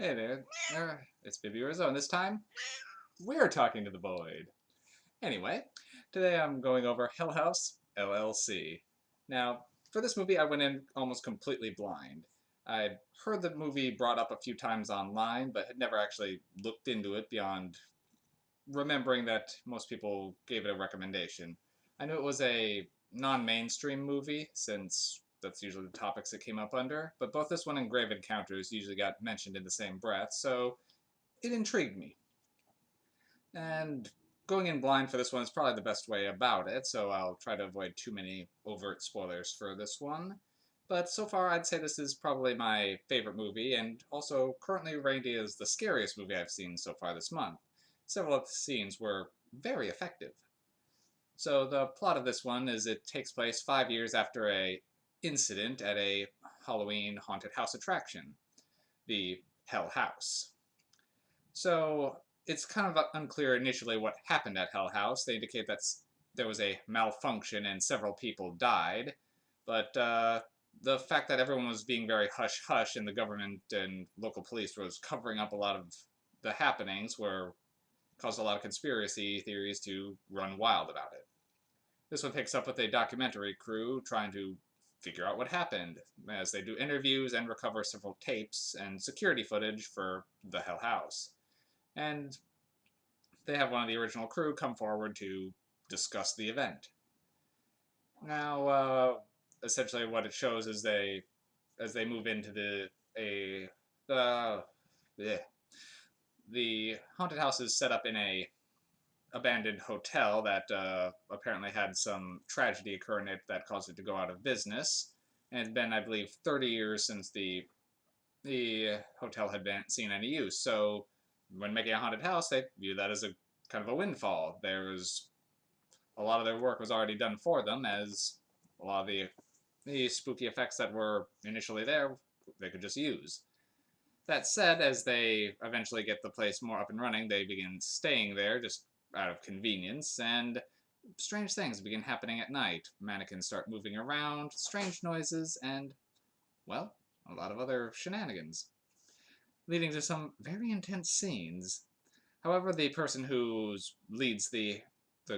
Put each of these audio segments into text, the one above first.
Hey there, it's Baby Rizzo, and this time we're talking to the void. Anyway, today I'm going over Hell House LLC. Now, for this movie, I went in almost completely blind. I'd heard the movie brought up a few times online, but had never actually looked into it beyond remembering that most people gave it a recommendation. I knew it was a non-mainstream movie, since that's usually the topics it came up under, but both this one and Grave Encounters usually got mentioned in the same breath, so it intrigued me. And going in blind for this one is probably the best way about it, so I'll try to avoid too many overt spoilers for this one. But so far, I'd say this is probably my favorite movie, and also currently rated as the scariest movie I've seen so far this month. Several of the scenes were very effective. So the plot of this one is it takes place 5 years after a incident at a Halloween haunted house attraction, the Hell House. So it's kind of unclear initially what happened at Hell House. They indicate that there was a malfunction and several people died, but the fact that everyone was being very hush-hush and the government and local police was covering up a lot of the happenings caused a lot of conspiracy theories to run wild about it. This one picks up with a documentary crew trying to figure out what happened, as they do interviews and recover several tapes and security footage for the Hell House. And they have one of the original crew come forward to discuss the event. Now, essentially, what it shows is as they move into uh, bleh. The haunted house is set up in a abandoned hotel that apparently had some tragedy occur in it that caused it to go out of business. And it's been, I believe, 30 years since the hotel had been seen any use. So when making a haunted house, they view that as a kind of a windfall. There was a lot of their work was already done for them, as a lot of the spooky effects that were initially there they could just use. That said, as they eventually get the place more up and running, they begin staying there just out of convenience, and strange things begin happening at night. Mannequins start moving around, strange noises, and, well, a lot of other shenanigans, leading to some very intense scenes. However, the person who leads the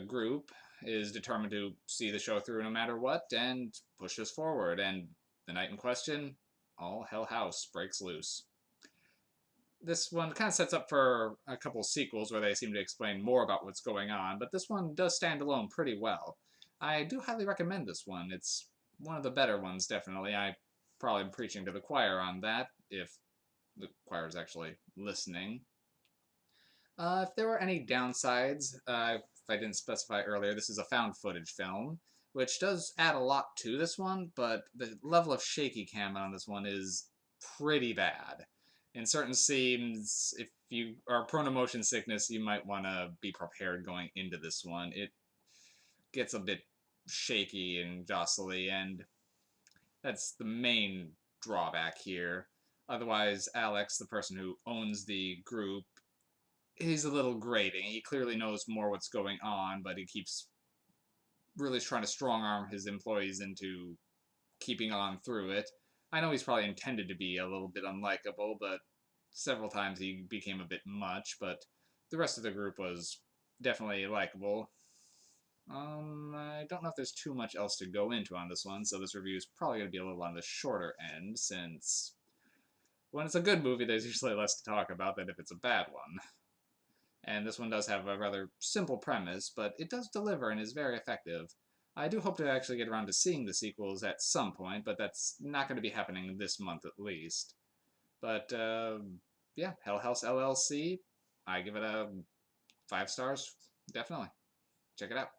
group is determined to see the show through no matter what and pushes forward. And the night in question, all Hell House breaks loose. This one kind of sets up for a couple sequels where they seem to explain more about what's going on, but this one does stand alone pretty well. I do highly recommend this one. It's one of the better ones, definitely. I probably am preaching to the choir on that, if the choir is actually listening. If there were any downsides, if I didn't specify earlier, this is a found footage film, which does add a lot to this one, but the level of shaky cam on this one is pretty bad. In certain scenes, if you are prone to motion sickness, you might want to be prepared going into this one. It gets a bit shaky and jostly, and that's the main drawback here. Otherwise, Alex, the person who owns the group, he's a little grating. He clearly knows more what's going on, but he keeps really trying to strong arm his employees into keeping on through it. I know he's probably intended to be a little bit unlikable, but several times he became a bit much, but the rest of the group was definitely likable. I don't know if there's too much else to go into on this one, so this review is probably going to be a little on the shorter end, since when it's a good movie, there's usually less to talk about than if it's a bad one. And this one does have a rather simple premise, but it does deliver and is very effective. I do hope to actually get around to seeing the sequels at some point, but that's not going to be happening this month at least. But, yeah, Hell House LLC, I give it a 5 stars, definitely. Check it out.